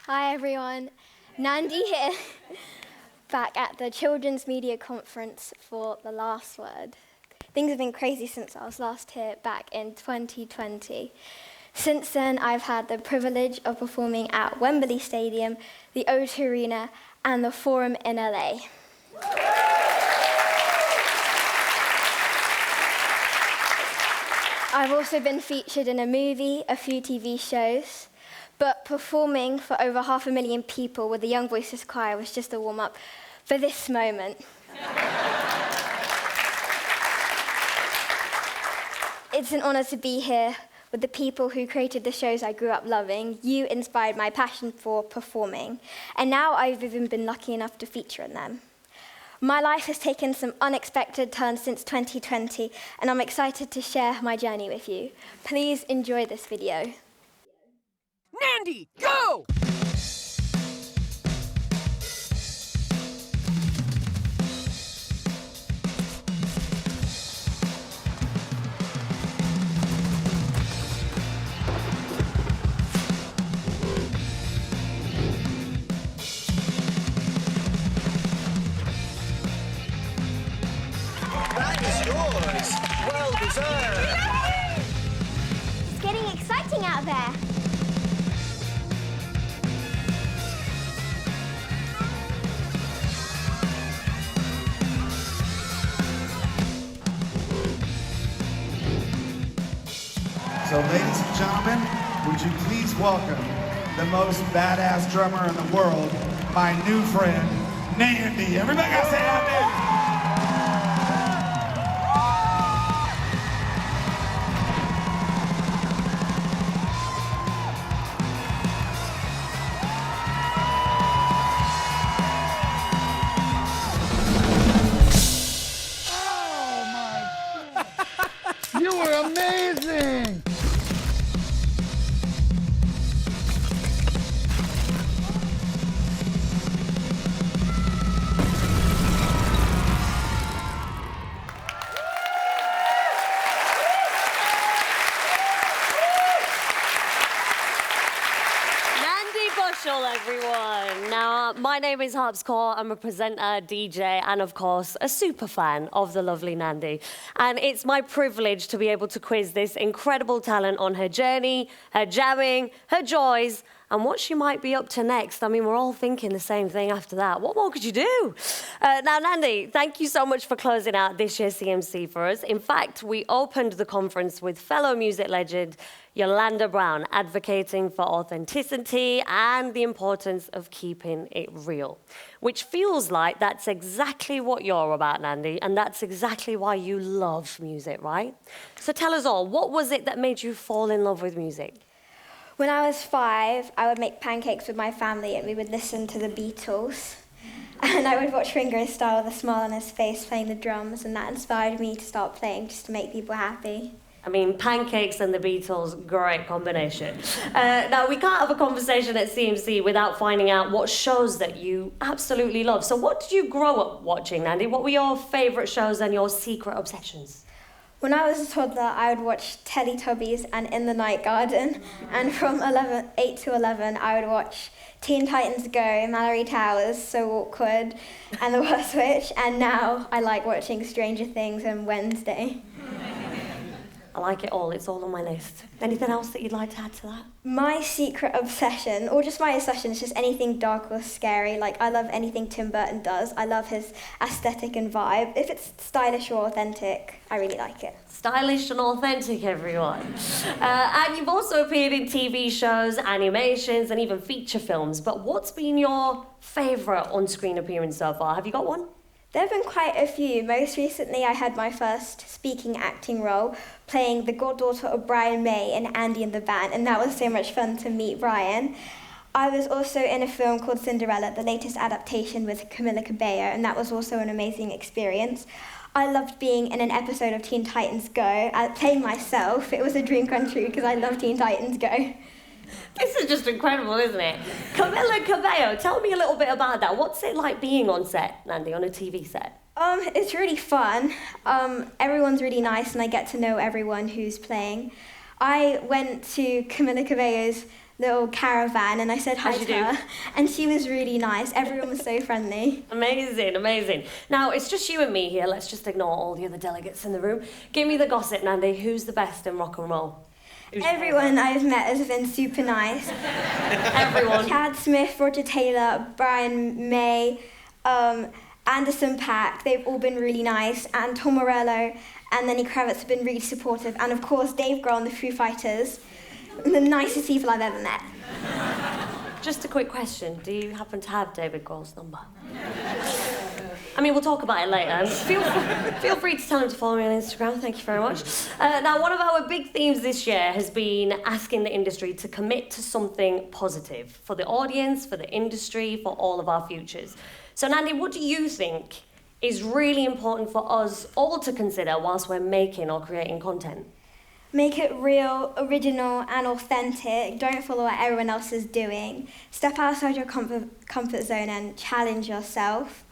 Hi everyone, Nandy here, back at the Children's Media Conference for The Last Word. Things have been crazy since I was last here back in 2020. Since then, I've had the privilege of performing at Wembley Stadium, the O2 Arena, and the Forum in LA. I've also been featured in a movie, a few TV shows, but performing for over 500,000 people with the Young Voices Choir was just a warm-up for this moment. It's an honor to be here with the people who created the shows I grew up loving. You inspired my passion for performing, and now I've even been lucky enough to feature in them. My life has taken some unexpected turns since 2020, and I'm excited to share my journey with you. Please enjoy this video. Nandy, go! That is yours. Well deserved. It's getting exciting out there. So ladies and gentlemen, would you please welcome the most badass drummer in the world, my new friend, Nandy. Everybody gotta say that, Nandy. You were amazing! Nandi Bushell, everyone. Now, my name is Harpz Kaur. I'm a presenter, DJ, and of course, a super fan of the lovely Nandy. And it's my privilege to be able to quiz this incredible talent on her journey, her jamming, her joys, and what she might be up to next. I mean, we're all thinking the same thing after that. What more could you do? Now, Nandy, thank you so much for closing out this year's CMC for us. In fact, we opened the conference with fellow music legend Yolanda Brown, advocating for authenticity and the importance of keeping it real, which feels like that's exactly what you're about, Nandy, and that's exactly why you love music, right? So tell us all, what was it that made you fall in love with music? When I was 5, I would make pancakes with my family and we would listen to the Beatles. And I would watch Ringo Starr with a smile on his face playing the drums, and that inspired me to start playing just to make people happy. I mean, pancakes and the Beatles, great combination. Now, we can't have a conversation at CMC without finding out what shows that you absolutely love. So what did you grow up watching, Nandy? What were your favourite shows and your secret obsessions? When I was a toddler, I would watch Teletubbies and In the Night Garden. And from 8 to 11, I would watch Teen Titans Go, Mallory Towers, So Awkward, and The Worst Witch. And now I like watching Stranger Things and Wednesday. I like it all. It's all on my list. Anything else that you'd like to add to that? My secret obsession, or just my obsession, is just anything dark or scary. Like, I love anything Tim Burton does. I love his aesthetic and vibe. If it's stylish or authentic, I really like it. Stylish and authentic, everyone. And you've also appeared in TV shows, animations, and even feature films. But what's been your favourite on-screen appearance so far? Have you got one? There have been quite a few. Most recently, I had my first speaking acting role, playing the goddaughter of Brian May in Andy and the Band, and that was so much fun to meet Brian. I was also in a film called Cinderella, the latest adaptation with Camila Cabello, and that was also an amazing experience. I loved being in an episode of Teen Titans Go, playing myself. It was a dream come true because I love Teen Titans Go. This is just incredible, isn't it? Camila Cabello, tell me a little bit about that. What's it like being on set, Nandy, on a TV set? It's really fun. Everyone's really nice and I get to know everyone who's playing. I went to Camila Cabello's little caravan and I said hi to her and she was really nice. Everyone was so friendly. Amazing, amazing. Now, it's just you and me here. Let's just ignore all the other delegates in the room. Give me the gossip, Nandy. Who's the best in rock and roll? Everyone I've met has been super nice. Everyone. Chad Smith, Roger Taylor, Brian May, Anderson Paak, they've all been really nice, and Tom Morello and Lenny Kravitz have been really supportive, and of course Dave Grohl and the Foo Fighters, the nicest people I've ever met. Just a quick question. Do you happen to have David Grohl's number? I mean, we'll talk about it later. Feel free to tell him to follow me on Instagram. Thank you very much. Now, one of our big themes this year has been asking the industry to commit to something positive for the audience, for the industry, for all of our futures. So, Nandy, what do you think is really important for us all to consider whilst we're making or creating content? Make it real, original and authentic. Don't follow what everyone else is doing. Step outside your comfort zone and challenge yourself.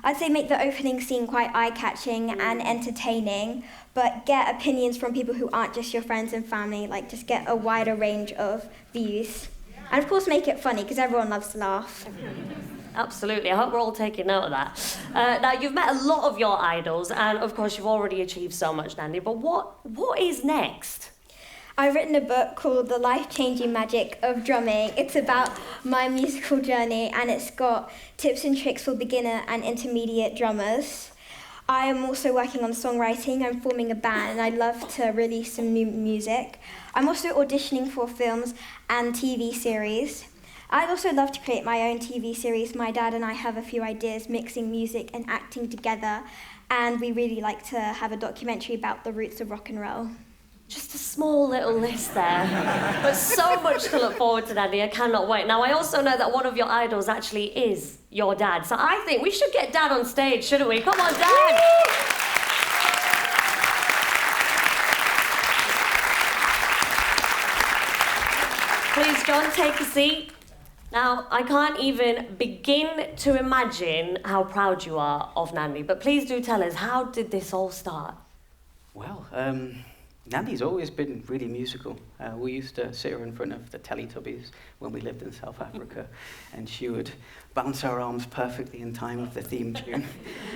I'd say make the opening scene quite eye-catching and entertaining, but get opinions from people who aren't just your friends and family, like just get a wider range of views. And of course make it funny, because everyone loves to laugh. Absolutely. I hope we're all taking note of that. Now, you've met a lot of your idols, and of course you've already achieved so much, Nandy, but what is next? I've written a book called The Life-Changing Magic of Drumming. It's about my musical journey and it's got tips and tricks for beginner and intermediate drummers. I am also working on songwriting. I'm forming a band and I'd love to release some new music. I'm also auditioning for films and TV series. I'd also love to create my own TV series. My dad and I have a few ideas, mixing music and acting together, and we really like to have a documentary about the roots of rock and roll. Just a small little list there. But so much to look forward to, Nandy. I cannot wait. Now, I also know that one of your idols actually is your dad. So I think we should get Dad on stage, shouldn't we? Come on, Dad! Please, John, take a seat. Now, I can't even begin to imagine how proud you are of Nandy, but please do tell us, how did this all start? Well, Nandy's always been really musical. We used to sit her in front of the Teletubbies when we lived in South Africa, and she would bounce her arms perfectly in time with the theme tune.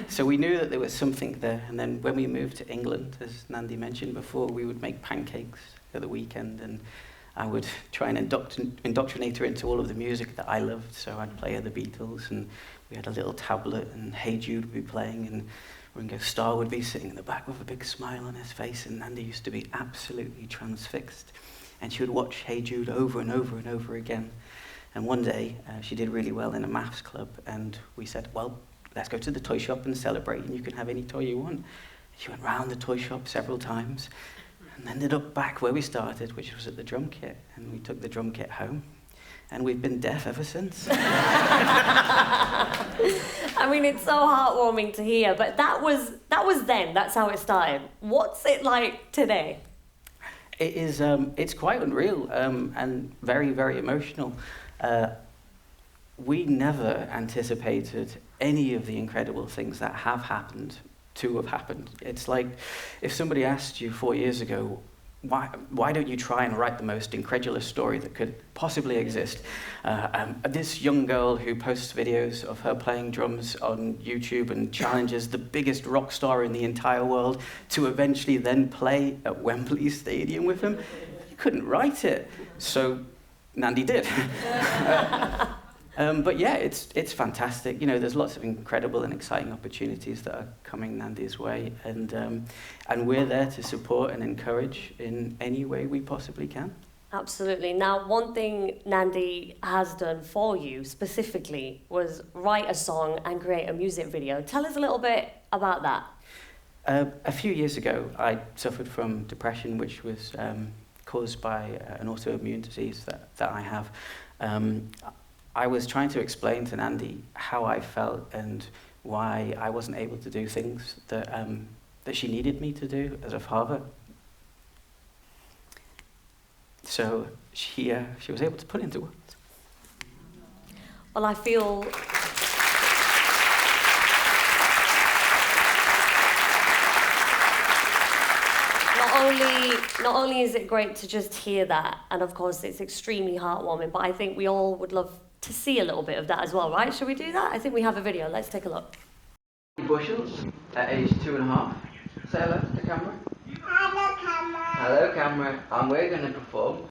So we knew that there was something there, and then when we moved to England, as Nandy mentioned before, we would make pancakes at the weekend, and I would try and indoctrinate her into all of the music that I loved. So I'd play her the Beatles, and we had a little tablet, and Hey Jude would be playing, and Ringo Starr would be sitting in the back with a big smile on his face, and Nandy used to be absolutely transfixed. And she would watch Hey Jude over and over and over again. And one day, she did really well in a maths club, and we said, well, let's go to the toy shop and celebrate, and you can have any toy you want. She went round the toy shop several times, and ended up back where we started, which was at the drum kit. And we took the drum kit home, and we've been deaf ever since. I mean, it's so heartwarming to hear, but that was then. That's how it started. What's it like today? It is. It's quite unreal and very, very emotional. We never anticipated any of the incredible things that have happened to have happened. It's like if somebody asked you 4 years ago, why don't you try and write the most incredulous story that could possibly exist? This young girl who posts videos of her playing drums on YouTube and challenges the biggest rock star in the entire world to eventually then play at Wembley Stadium with him. You couldn't write it. So Nandy did. But yeah, it's fantastic. You know, there's lots of incredible and exciting opportunities that are coming Nandy's way, and we're there to support and encourage in any way we possibly can. Absolutely. Now, one thing Nandy has done for you specifically was write a song and create a music video. Tell us a little bit about that. A few years ago, I suffered from depression, which was caused by an autoimmune disease that I have. I was trying to explain to Nandy how I felt and why I wasn't able to do things that, that she needed me to do as a father. So she was able to put into words. Well, I feel not only is it great to just hear that, and of course it's extremely heartwarming, but I think we all would love to see a little bit of that as well, right? Should we do that? I think we have a video. Let's take a look. Nandi Bushell, at age 2.5. Say hello to the camera. Hello, camera. Hello, camera. And we're going to perform.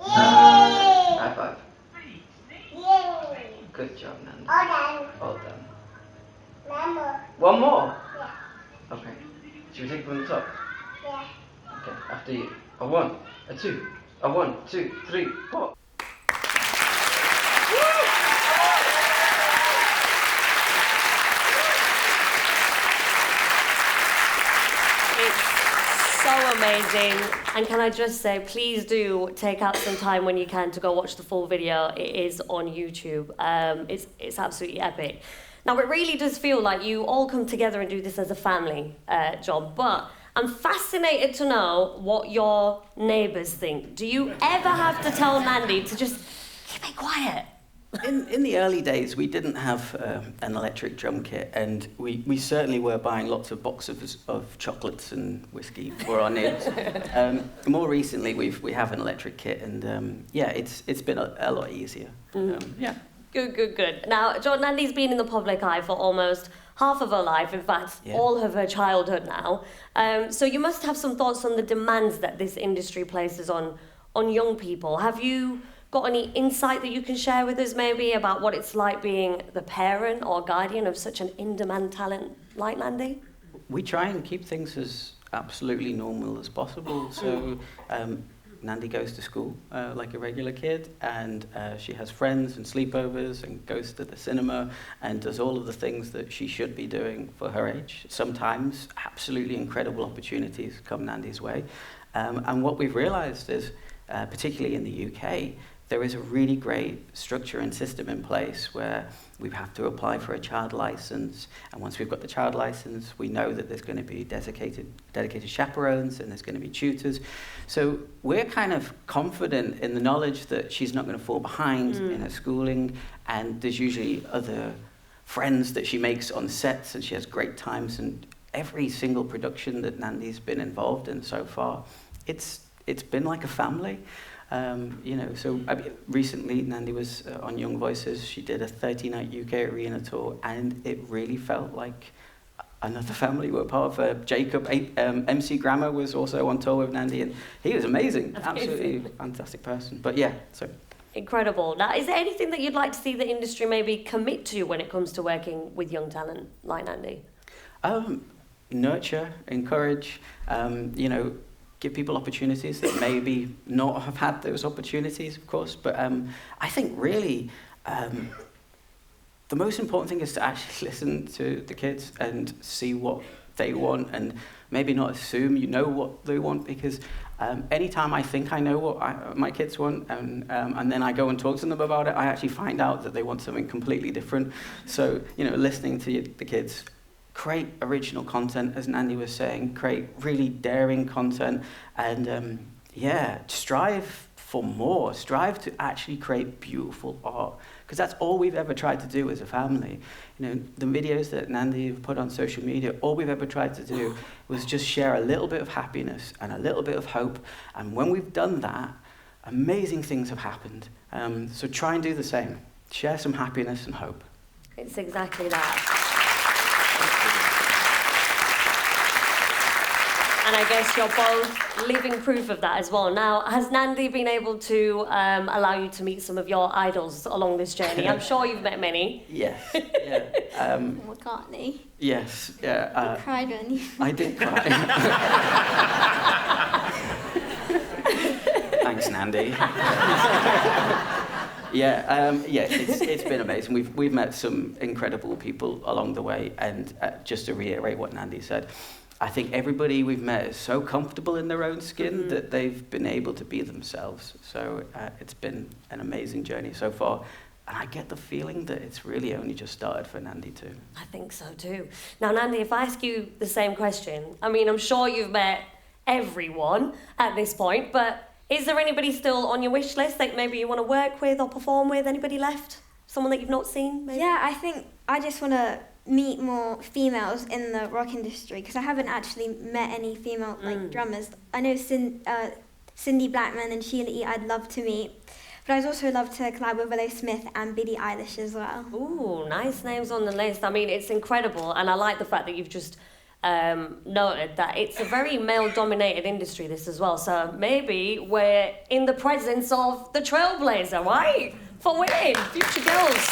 High five. Yay. Good job, Nandy. All done. Well done. Mama. One more? Yeah. Okay. Should we take it from the top? Yeah. Okay, after you. A 1, a 2, a 1, 2, 3, 4. So amazing. And can I just say, please do take out some time when you can to go watch the full video. It is on YouTube. It's absolutely epic. Now, it really does feel like you all come together and do this as a family, John, but I'm fascinated to know what your neighbours think. Do you ever have to tell Nandy to just keep it quiet? In the early days, we didn't have an electric drum kit, and we certainly were buying lots of boxes of chocolates and whiskey for our nibs. More recently, we have an electric kit, and yeah, it's been a lot easier. Yeah. Good. Now, John, Nandy's been in the public eye for almost half of her life, in fact, all of her childhood now. So you must have some thoughts on the demands that this industry places on young people. Have you got any insight that you can share with us maybe about what it's like being the parent or guardian of such an in-demand talent like Nandy? We try and keep things as absolutely normal as possible. So Nandy goes to school like a regular kid, and she has friends and sleepovers and goes to the cinema and does all of the things that she should be doing for her age. Sometimes absolutely incredible opportunities come Nandy's way. And what we've realized is, particularly in the UK, there is a really great structure and system in place where we have to apply for a child license, and once we've got the child license, we know that there's going to be dedicated chaperones and there's going to be tutors. So we're kind of confident in the knowledge that she's not going to fall behind in her schooling, and there's usually other friends that she makes on sets, and she has great times. And every single production that Nandy's been involved in so far, it's been like a family. You know, so recently Nandy was on Young Voices. She did a 30-night UK arena tour, and it really felt like another family we were part of. Jacob, MC Grammer, was also on tour with Nandy, and he was amazing. Absolutely fantastic person. But yeah, so. Incredible. Now, is there anything that you'd like to see the industry maybe commit to when it comes to working with young talent like Nandy? Nurture, encourage, you know, give people opportunities that maybe not have had those opportunities, of course. But I think really the most important thing is to actually listen to the kids and see what they want, and maybe not assume you know what they want, because Anytime I think I know what my kids want, and then I go and talk to them about it, I actually find out that they want something completely different. So, listening to the kids, create original content, as Nandy was saying, create really daring content, and strive for more. Strive to actually create beautiful art, because that's all we've ever tried to do as a family. The videos that Nandy put on social media, all we've ever tried to do was just share a little bit of happiness and a little bit of hope. And when we've done that, amazing things have happened. So try and do the same. Share some happiness and hope. It's exactly that. And I guess you're both living proof of that as well. Now, has Nandy been able to allow you to meet some of your idols along this journey? I'm sure you've met many. Yes. Yeah. McCartney. Yes. Yeah. You cried when you... I did cry. Thanks, Nandy. It's been amazing. We've met some incredible people along the way, and just to reiterate what Nandy said, I think everybody we've met is so comfortable in their own skin that they've been able to be themselves. So it's been an amazing journey so far. And I get the feeling that it's really only just started for Nandy too. I think so too. Now, Nandy, if I ask you the same question, I mean, I'm sure you've met everyone at this point, but is there anybody still on your wish list that maybe you want to work with or perform with? Anybody left? Someone that you've not seen, maybe? Yeah, I think I just want to meet more females in the rock industry, because I haven't actually met any female drummers. I know Cindy Blackman and Sheila E. I'd love to meet, but I'd also love to collab with Willow Smith and Billie Eilish as well. Ooh, nice names on the list. I mean, it's incredible, and I like the fact that you've just noted that it's a very male-dominated industry, this as well. So maybe we're in the presence of the trailblazer, right? For women, future girls.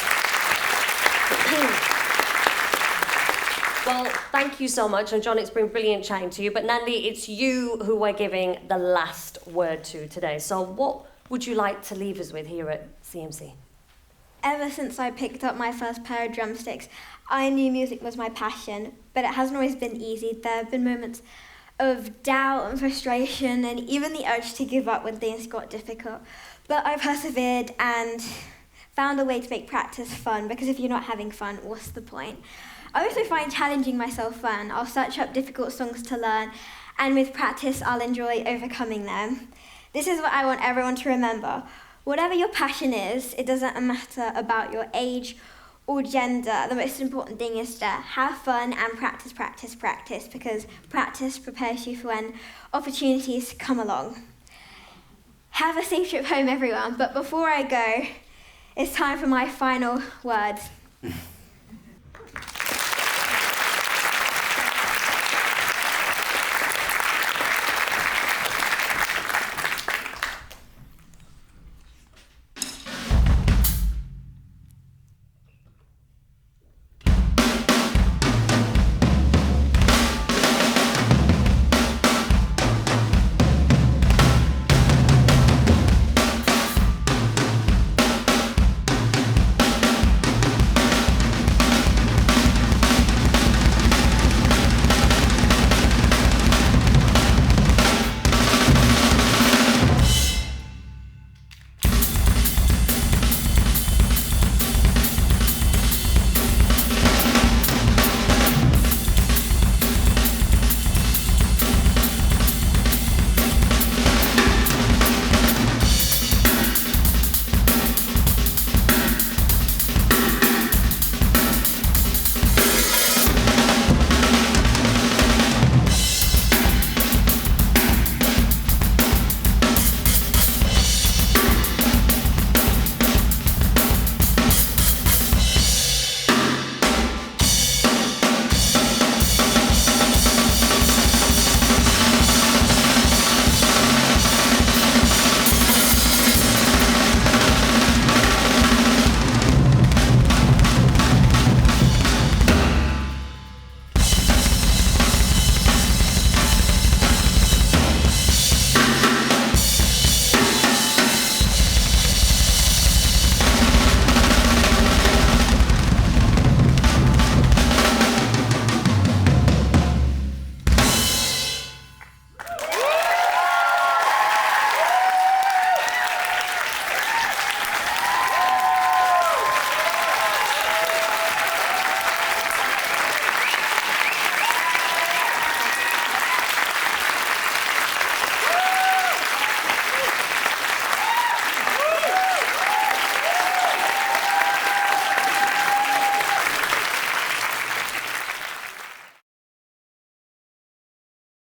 Well, thank you so much. And John, it's been brilliant chatting to you. But Nandy, it's you who we're giving the last word to today. So what would you like to leave us with here at CMC? Ever since I picked up my first pair of drumsticks, I knew music was my passion, but it hasn't always been easy. There have been moments of doubt and frustration, and even the urge to give up when things got difficult. But I persevered and found a way to make practice fun, because if you're not having fun, what's the point? I also find challenging myself fun. I'll search up difficult songs to learn, and with practice, I'll enjoy overcoming them. This is what I want everyone to remember. Whatever your passion is, it doesn't matter about your age or gender. The most important thing is to have fun and practice, practice, practice, because practice prepares you for when opportunities come along. Have a safe trip home, everyone. But before I go, it's time for my final words.